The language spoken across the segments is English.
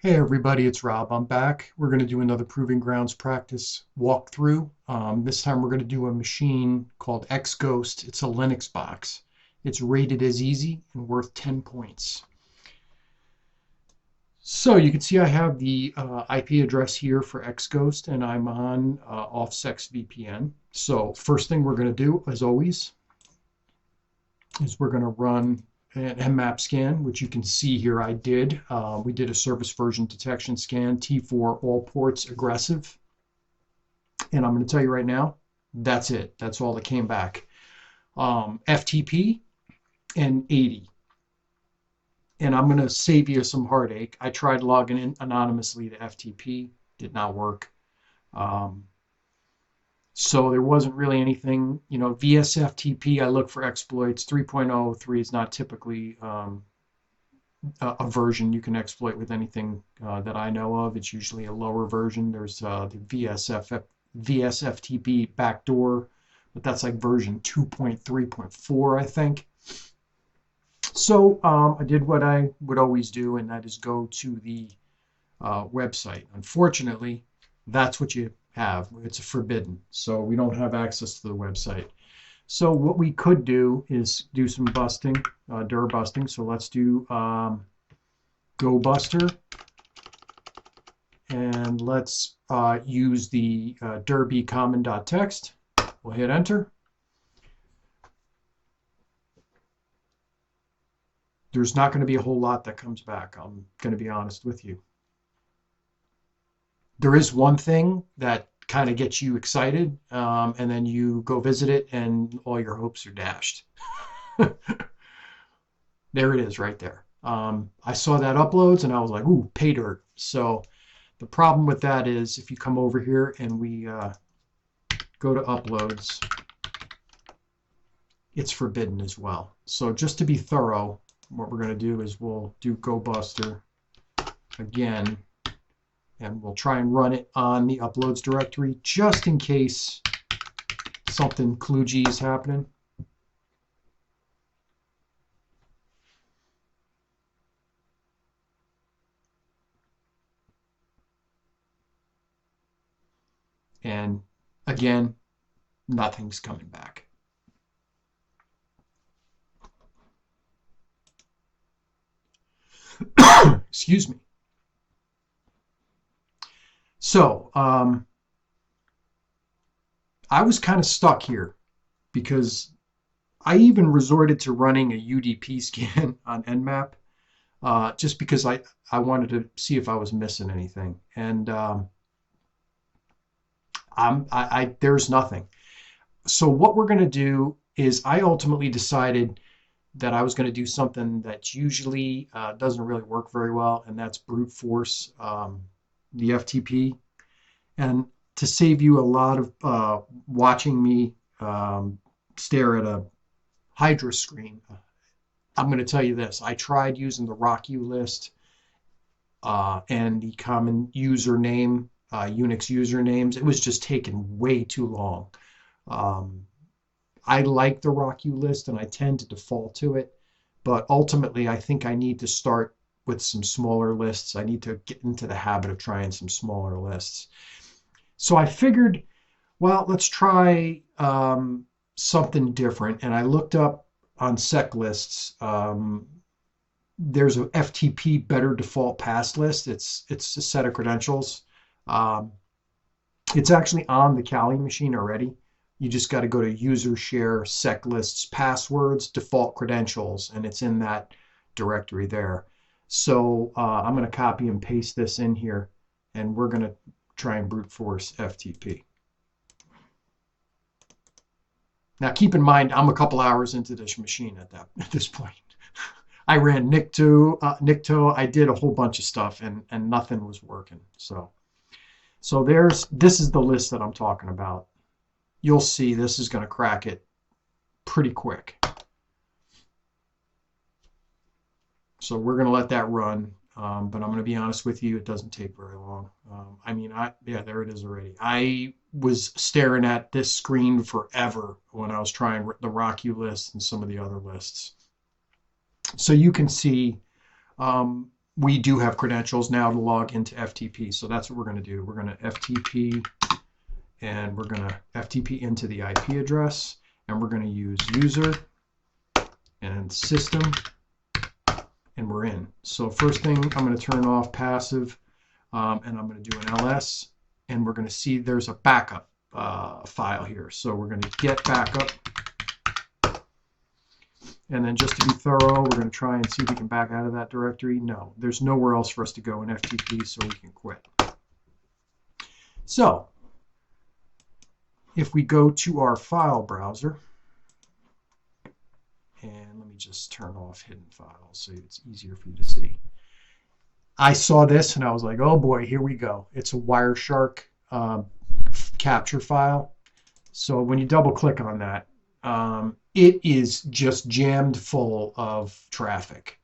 Hey everybody, it's Rob. I'm back. We're going to do another Proving Grounds practice walkthrough. This time we're going to do a machine called Exghost. It's a Linux box. It's rated as easy and worth 10 points. So you can see I have the IP address here for Exghost and I'm on Offsec VPN. So first thing we're going to do, as always, is we're going to run an mmap scan, which you can see here I did. We did a service version detection scan, T4 all ports aggressive. And I'm going to tell you right now, that's it. That's all that came back. FTP and 80. And I'm going to save you some heartache. I tried logging in anonymously to FTP, did not work. So there wasn't really anything, VSFTP, I look for exploits. 3.03 is not typically a version you can exploit with anything that I know of. It's usually a lower version. There's the VSFTP backdoor, but that's like version 2.3.4, I think. So I did what I would always do, and that is go to the website. Unfortunately, that's what you have. It's forbidden. So we don't have access to the website. So what we could do is do some busting, dir busting. So let's do go buster. And let's use the dir common.txt. We'll hit enter. There's not going to be a whole lot that comes back. I'm going to be honest with you. There is one thing that kind of gets you excited, and then you go visit it and all your hopes are dashed. There it is right there. I saw that uploads and I was like, ooh, pay dirt. So the problem with that is if you come over here and we go to uploads, it's forbidden as well. So just to be thorough, what we're going to do is we'll do go buster again, and we'll try and run it on the uploads directory just in case something kludgy is happening. And again, nothing's coming back. Excuse me. So I was kind of stuck here because I even resorted to running a UDP scan on Nmap just because I wanted to see if I was missing anything. And there's nothing. So what we're going to do is I ultimately decided that I was going to do something that usually doesn't really work very well, and that's brute force the FTP. And to save you a lot of watching me stare at a Hydra screen, I'm going to tell you this. I tried using the RockU list and the common username, Unix usernames. It was just taking way too long. I like the RockU list and I tend to default to it, but ultimately I think I need to start with some smaller lists. I need to get into the habit of trying some smaller lists. So I figured, well, let's try something different. And I looked up on sec lists. There's a FTP better default pass list. It's a set of credentials. It's actually on the Kali machine already. You just got to go to user share sec lists passwords default credentials, and it's in that directory there. So I'm going to copy and paste this in here, and we're going to try and brute force FTP. Now keep in mind, I'm a couple hours into this machine at this point. I ran Nikto, I did a whole bunch of stuff, and nothing was working. So this is the list that I'm talking about. You'll see this is going to crack it pretty quick. So we're going to let that run, but I'm going to be honest with you, it doesn't take very long. Yeah, there it is already. I was staring at this screen forever when I was trying the RockU list and some of the other lists. So you can see we do have credentials now to log into FTP. So that's what we're going to do. We're going to FTP, and we're going to FTP into the IP address, and we're going to use user and system, and we're in. So first thing, I'm going to turn off passive, and I'm going to do an ls, and we're going to see there's a backup file here. So we're going to get backup. And then just to be thorough, we're going to try and see if we can back out of that directory. No, there's nowhere else for us to go in FTP, so we can quit. So if we go to our file browser, and let me just turn off hidden files so it's easier for you to see. I saw this and I was like, oh boy, here we go. It's a Wireshark capture file. So when you double click on that, it is just jammed full of traffic.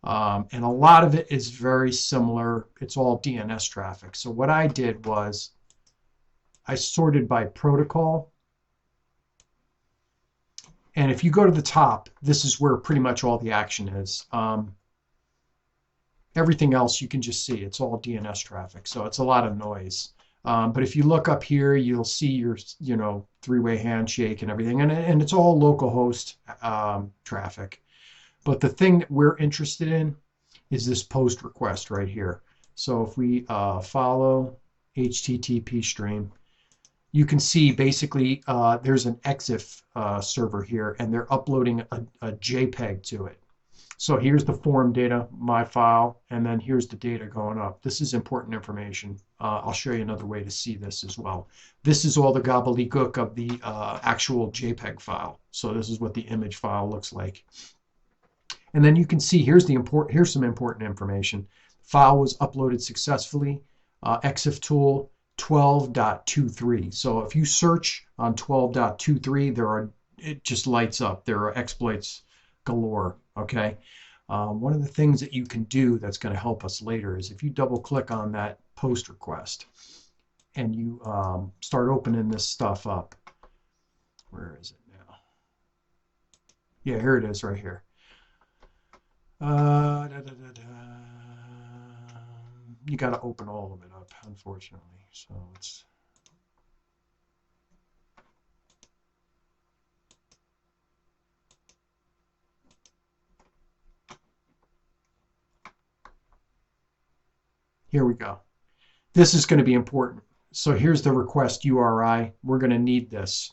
And a lot of it is very similar. It's all DNS traffic. So what I did was I sorted by protocol. And if you go to the top, this is where pretty much all the action is. Everything else you can just see. It's all DNS traffic. So it's a lot of noise. But if you look up here, you'll see your, three-way handshake and everything. And it's all localhost traffic. But the thing that we're interested in is this post request right here. So if we follow HTTP stream, you can see basically there's an EXIF server here, and they're uploading a JPEG to it. So here's the form data, my file, and then here's the data going up. This is important information. I'll show you another way to see this as well. This is all the gobbledygook of the actual JPEG file. So this is what the image file looks like. And then you can see here's some important information. File was uploaded successfully. EXIF tool 12.23. So if you search on 12.23, it just lights up. There are exploits galore. Okay. One of the things that you can do that's going to help us later is if you double click on that post request and you start opening this stuff up. Where is it now? Yeah, here it is right here. You got to open all of it up, unfortunately. So it's here we go. This is going to be important. So here's the request URI. We're going to need this.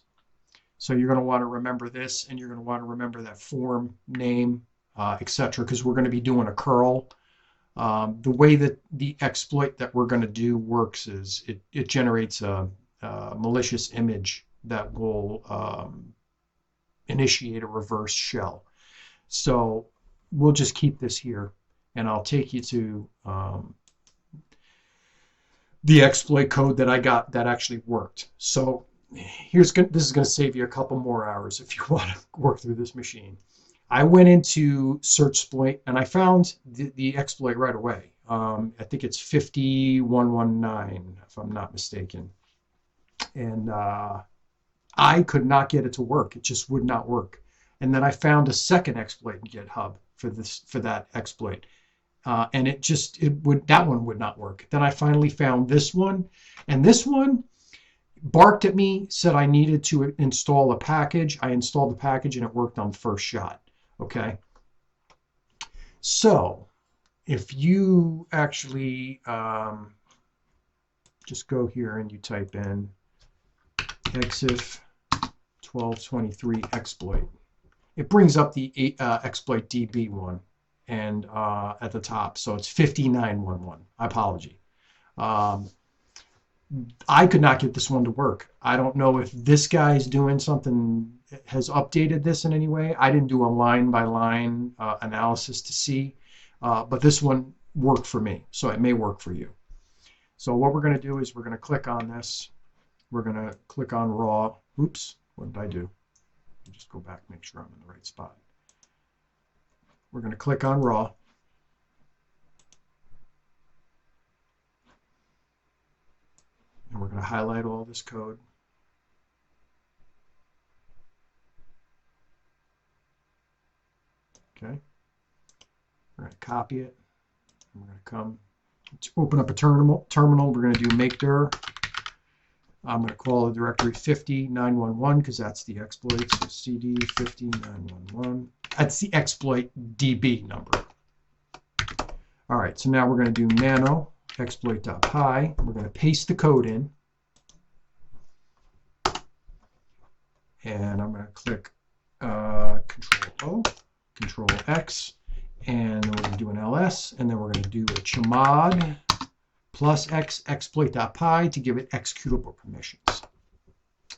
So you're going to want to remember this, and you're going to want to remember that form name, etc., because we're going to be doing a curl. The way that the exploit that we're going to do works is it generates a malicious image that will initiate a reverse shell. So we'll just keep this here, and I'll take you to the exploit code that I got that actually worked. So this is going to save you a couple more hours if you want to work through this machine. I went into searchsploit and I found the exploit right away. I think it's 5119, if I'm not mistaken. And I could not get it to work. It just would not work. And then I found a second exploit in GitHub for that exploit. And that one would not work. Then I finally found this one, and this one barked at me, said I needed to install a package. I installed the package and it worked on the first shot. Okay. So if you actually just go here and you type in EXIF 1223 exploit, it brings up the exploit DB one and at the top. So it's 5911. Apology. I could not get this one to work. I don't know if this guy's doing something, has updated this in any way. I didn't do a line by line analysis to see, but this one worked for me. So it may work for you. So what we're going to do is we're going to click on this. We're going to click on raw. Oops, what did I do? Just go back, make sure I'm in the right spot. We're going to click on raw. And we're going to highlight all this code. Okay. We're going to copy it. I'm going to come to open up a terminal. We're going to do make dir. I'm going to call the directory 50.911 because that's the exploit. So cd 50.911. That's the exploit DB number. All right, so now we're going to do nano exploit.py. We're going to paste the code in. And I'm going to click Control O, Control X, and then we're going to do an ls, and then we're going to do a chmod plus x exploit.py to give it executable permissions.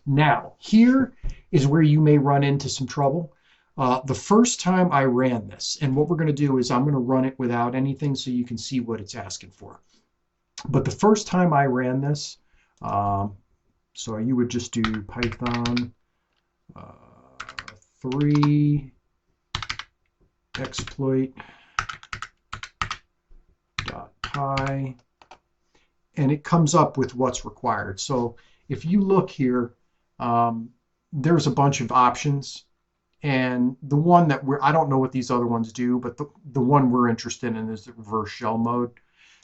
Now, here is where you may run into some trouble. The first time I ran this, and what we're going to do is I'm going to run it without anything so you can see what it's asking for. But the first time I ran this, so you would just do Python 3 exploit.py, and it comes up with what's required. So if you look here, there's a bunch of options, and the one that I don't know what these other ones do, but the one we're interested in is the reverse shell mode.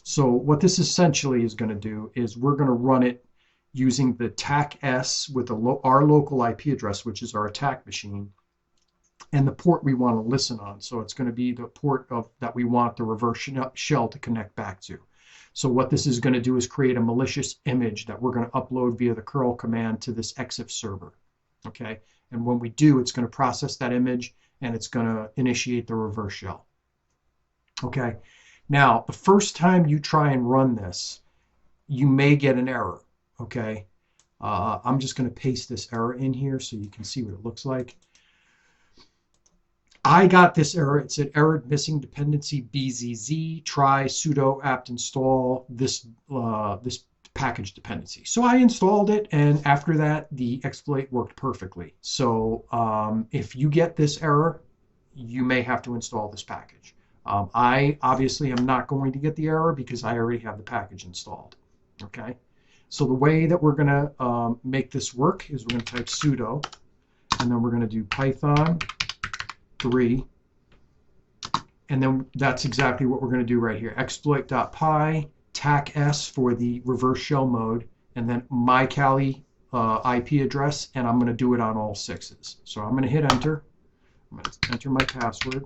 So what this essentially is going to do is we're going to run it using the TAC-S with our local IP address, which is our attack machine, and the port we want to listen on. So it's going to be the port that we want the reverse shell to connect back to. So what this is going to do is create a malicious image that we're going to upload via the curl command to this EXIF server. Okay, and when we do, it's going to process that image and it's going to initiate the reverse shell. Okay, now the first time you try and run this, you may get an error. Okay, I'm just going to paste this error in here so you can see what it looks like. I got this error. It said error missing dependency BZZ, try sudo apt install this package dependency. So I installed it, and after that, the exploit worked perfectly. So if you get this error, you may have to install this package. I obviously am not going to get the error because I already have the package installed. Okay. So the way that we're going to make this work is we're going to type sudo, and then we're going to do Python 3, and then that's exactly what we're going to do right here. Exploit.py, TAC-S for the reverse shell mode, and then my Kali IP address, and I'm going to do it on all 6s. So I'm going to hit enter. I'm going to enter my password.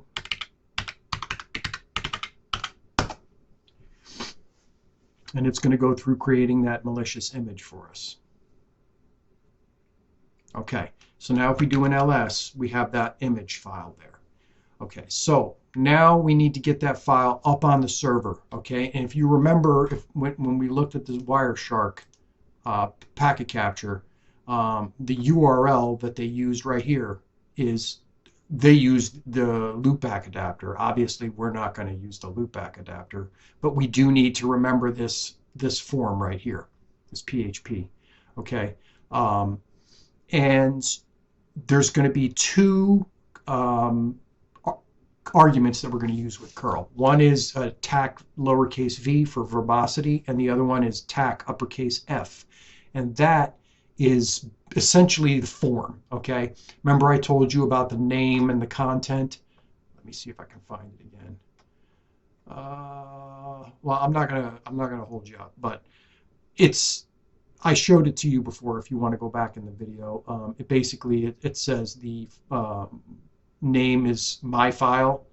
And it's going to go through creating that malicious image for us. Okay, so now if we do an ls, we have that image file there. Okay, so now we need to get that file up on the server. Okay, and if you remember, when we looked at the Wireshark packet capture, the URL that they used right here is they used the loopback adapter. Obviously, we're not going to use the loopback adapter, but we do need to remember this form right here, this PHP. Okay, and there's going to be two arguments that we're going to use with curl. One is TAC lowercase v for verbosity, and the other one is TAC uppercase F, and that is essentially the form. Okay, remember I told you about the name and the content. Let me see if I can find it again. Well, I'm not gonna hold you up, but I showed it to you before. If you want to go back in the video, it basically it says the name is my file,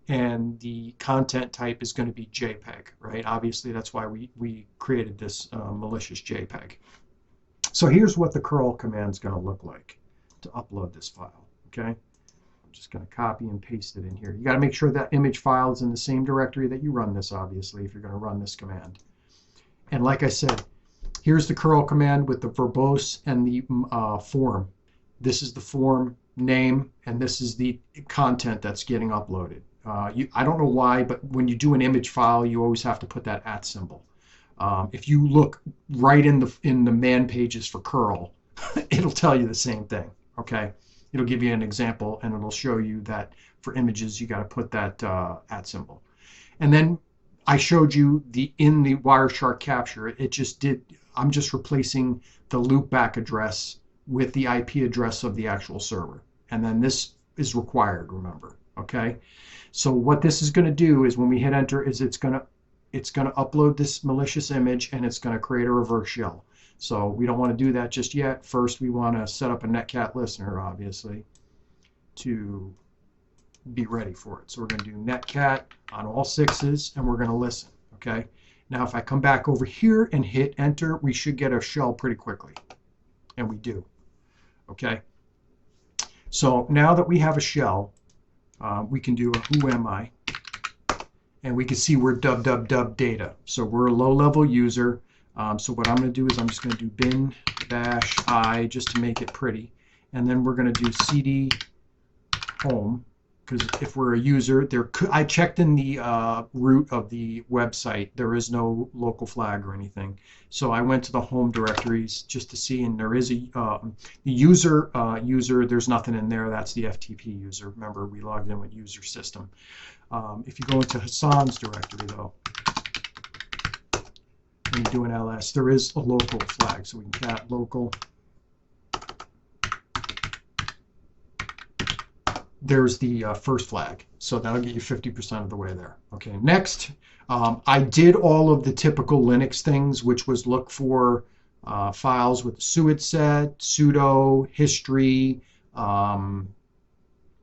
and the content type is going to be JPEG, right? Obviously, that's why we created this malicious JPEG. So here's what the curl command is going to look like to upload this file. Okay, I'm just going to copy and paste it in here. You got to make sure that image file is in the same directory that you run this, obviously, if you're going to run this command. And like I said, here's the curl command with the verbose and the form. This is the form name, and this is the content that's getting uploaded. I don't know why, but when you do an image file, you always have to put that @ symbol. If you look right in the man pages for curl, it'll tell you the same thing. Okay, it'll give you an example, and it'll show you that for images you got to put that @ symbol. And then I showed you in the Wireshark capture, it just did. I'm just replacing the loopback address with the IP address of the actual server, and then this is required. Remember, Okay. So what this is going to do is when we hit enter is it's going to upload this malicious image and it's going to create a reverse shell. So we don't want to do that just yet. First, we want to set up a netcat listener, obviously, to be ready for it. So we're going to do netcat on all sixes and we're going to listen. Okay. Now, if I come back over here and hit enter, we should get a shell pretty quickly. And we do. Okay. So now that we have a shell, we can do a who am I, and we can see we're dub data. So we're a low-level user. So what I'm going to do is I'm just going to do bin bash I just to make it pretty, and then we're going to do cd home, because if we're a user, I checked in the root of the website. There is no local flag or anything. So I went to the home directories just to see, and there is the user. There's nothing in there. That's the FTP user. Remember, we logged in with user system. If you go into Hassan's directory, though, and you do an ls, there is a local flag. So we can cat local. There's the first flag. So that'll get you 50% of the way there. Okay, next, I did all of the typical Linux things, which was look for files with sudo set, sudo, history,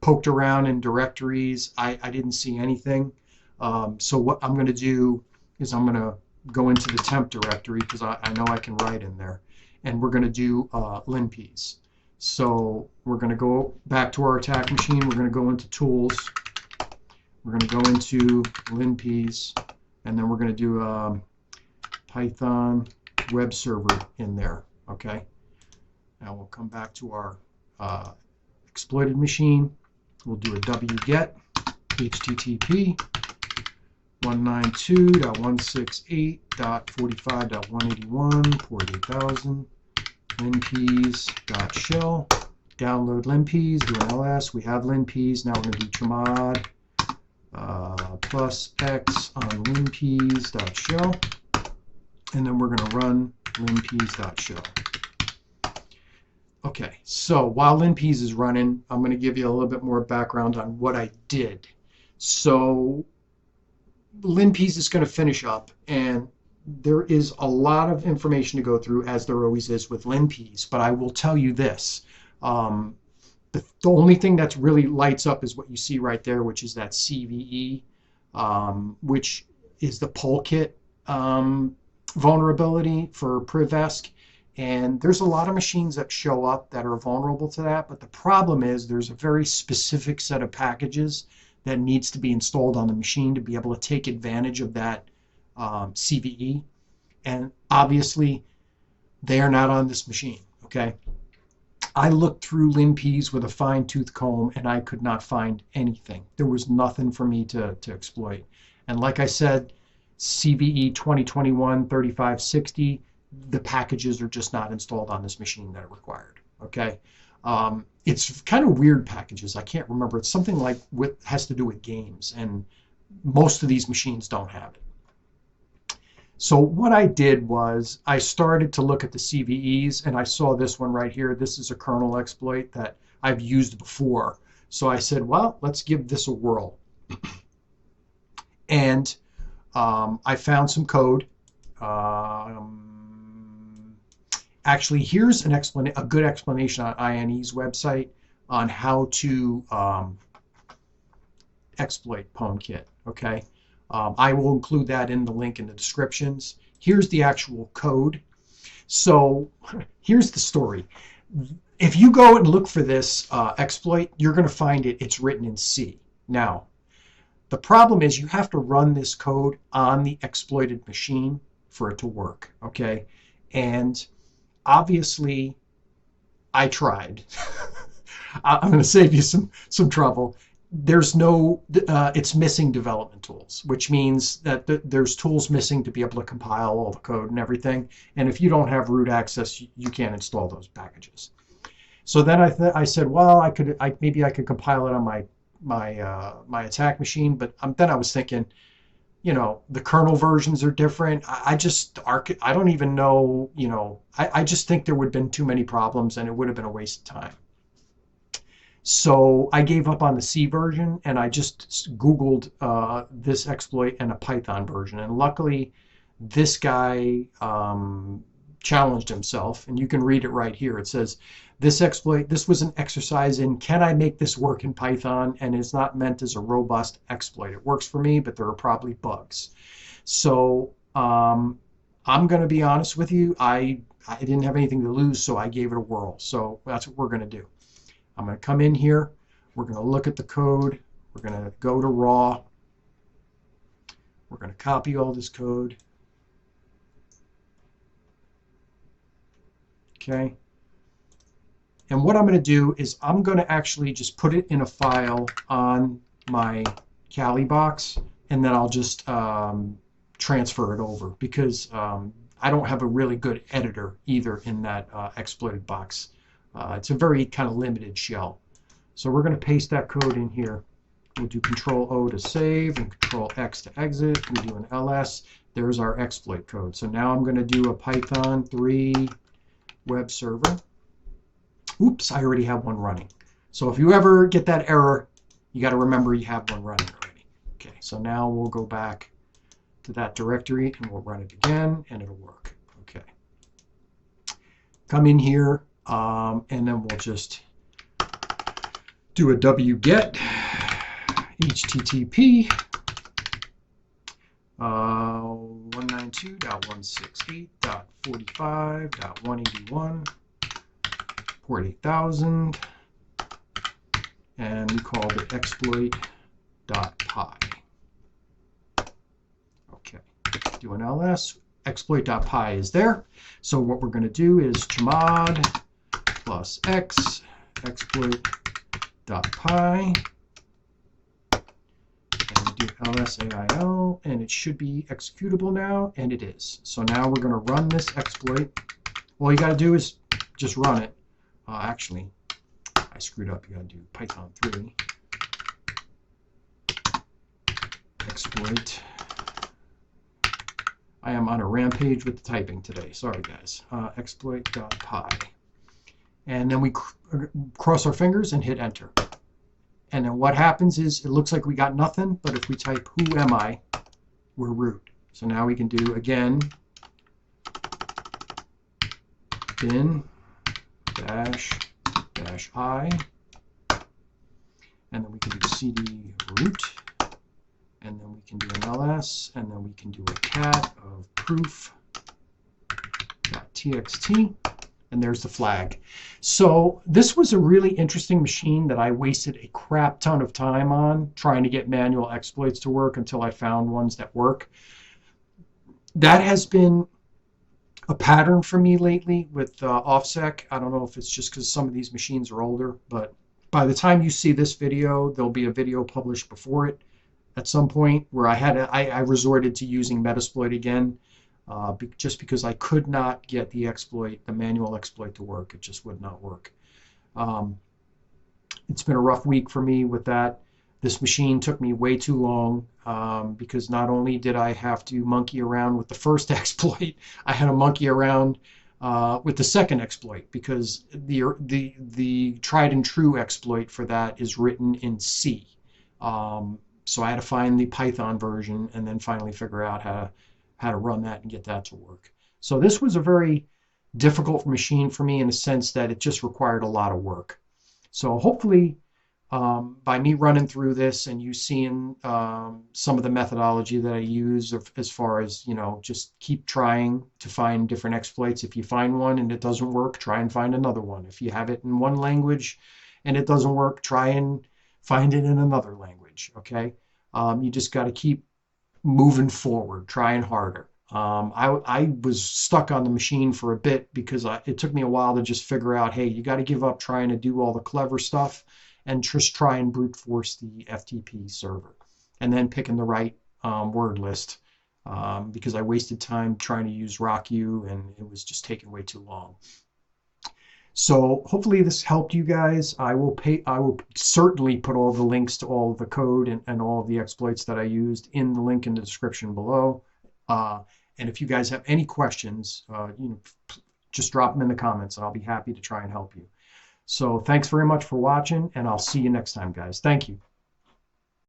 poked around in directories. I didn't see anything. So what I'm going to do is I'm going to go into the temp directory, because I know I can write in there. And we're going to do linps. So we're going to go back to our attack machine. We're going to go into tools. We're going to go into linps, and then we're going to do Python web server in there. Okay. Now we'll come back to our exploited machine. We'll do a wget http 192.168.45.181 port 8000 linps.shell. Download linps, do an ls. We have linps. Now we're going to do chmod plus x on linps.shell, and then we're going to run linps.shell. Okay, so while linps is running, I'm going to give you a little bit more background on what I did. So linps is going to finish up, and there is a lot of information to go through, as there always is with linps, but I will tell you this. The only thing that's really lights up is what you see right there, which is that CVE, which is the Polkit vulnerability for Privesc. And there's a lot of machines that show up that are vulnerable to that, but the problem is there's a very specific set of packages that needs to be installed on the machine to be able to take advantage of that CVE, and obviously they are not on this machine. Okay, I looked through linps with a fine-tooth comb and I could not find anything. There was nothing for me to exploit. And like I said, CVE 2021-3560, the packages are just not installed on this machine that are required. Okay, it's kind of weird packages. I can't remember. It's something like has to do with games, and most of these machines don't have it. So what I did was I started to look at the CVEs, and I saw this one right here. This is a kernel exploit that I've used before. So I said, well, let's give this a whirl. And I found some code. Actually, here's a good explanation on INE's website on how to exploit PwnKit. Okay. I will include that in the link in the descriptions. Here's the actual code. So here's the story. If you go and look for this exploit, you're going to find it's written in C. Now, the problem is you have to run this code on the exploited machine for it to work. Okay. And obviously, I tried. I'm going to save you some trouble. There's no, it's missing development tools, which means that there's tools missing to be able to compile all the code and everything. And if you don't have root access, you can't install those packages. So then I said, well, maybe I could compile it on my attack machine. But then I was thinking, the kernel versions are different. I don't even know, I just think there would have been too many problems and it would have been a waste of time. So I gave up on the C version and I just Googled this exploit and a Python version. And luckily, this guy challenged himself, and you can read it right here. It says, this exploit, this was an exercise in can I make this work in Python, and it's not meant as a robust exploit. It works for me, but there are probably bugs. So I'm going to be honest with you. I didn't have anything to lose, so I gave it a whirl. So that's what we're going to do. I'm going to come in here. We're going to look at the code. We're going to go to raw. We're going to copy all this code. Okay. And what I'm going to do is I'm going to actually just put it in a file on my Kali box, and then I'll just transfer it over because I don't have a really good editor either in that exploited box. It's a very kind of limited shell. So we're going to paste that code in here. We'll do Control O to save and Control X to exit. We do an ls. There's our exploit code. So now I'm going to do a Python 3 web server. Oops, I already have one running. So if you ever get that error, you got to remember you have one running already. Okay, so now we'll go back to that directory and we'll run it again and it'll work. Okay. Come in here and then we'll just do a wget http 192.168.45.181 port 8000, and we called it exploit.py. Okay, do an ls. Exploit.py is there. So what we're going to do is chmod plus x exploit.py, and we do lsail, and it should be executable now, and it is. So now we're going to run this exploit. All you got to do is just run it. Actually, I screwed up. You got to do Python 3 exploit. I am on a rampage with the typing today. Sorry, guys. Exploit.py. And then we cross our fingers and hit enter. And then what happens is it looks like we got nothing, but if we type who am I, we're root. So now we can do again bin dash I, and then we can do cd root, and then we can do an ls, and then we can do a cat of proof.txt, and there's the flag. So this was a really interesting machine that I wasted a crap ton of time on trying to get manual exploits to work until I found ones that work. That has been a pattern for me lately with Offsec. I don't know if it's just because some of these machines are older, but by the time you see this video, there'll be a video published before it at some point where I resorted to using Metasploit again, just because I could not get the manual exploit to work. It just would not work. It's been a rough week for me with that. This machine took me way too long because not only did I have to monkey around with the first exploit, I had to monkey around with the second exploit because the tried and true exploit for that is written in C. So I had to find the Python version and then finally figure out how to run that and get that to work. So this was a very difficult machine for me in the sense that it just required a lot of work. So hopefully, by me running through this and you seeing some of the methodology that I use as far as, just keep trying to find different exploits. If you find one and it doesn't work, try and find another one. If you have it in one language and it doesn't work, try and find it in another language, okay? You just got to keep moving forward, trying harder. I was stuck on the machine for a bit because it took me a while to just figure out, hey, you got to give up trying to do all the clever stuff and just try and brute force the FTP server, and then picking the right word list because I wasted time trying to use RockU and it was just taking way too long. So hopefully this helped you guys. I will certainly put all the links to all of the code and all of the exploits that I used in the link in the description below. And if you guys have any questions, just drop them in the comments and I'll be happy to try and help you. So thanks very much for watching, and I'll see you next time, guys. Thank you.